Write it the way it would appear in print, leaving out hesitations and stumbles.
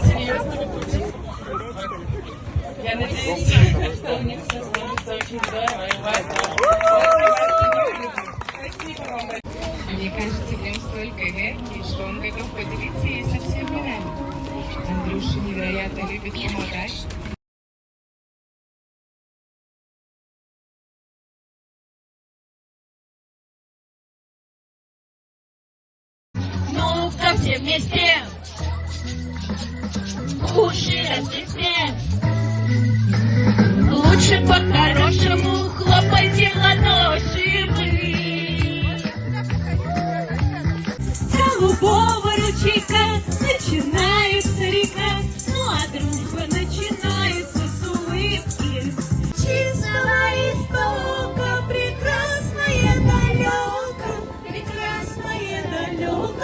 Серьезно, вы будете? Я надеюсь, что у них все сложится очень здорово. И у вас спасибо вам большое. Мне кажется, в нем столько энергии, что он готов поделиться ей со всеми нами. Андрюша невероятно любит помогать. Ну-ка все вместе, уши развесьте. Лучше по-хорошему хлопайте в ладоши вы. С голубого ручейка начинается река, ну а дружба начинается с улыбки. Чистого истока, прекрасное далеко, прекрасное далеко.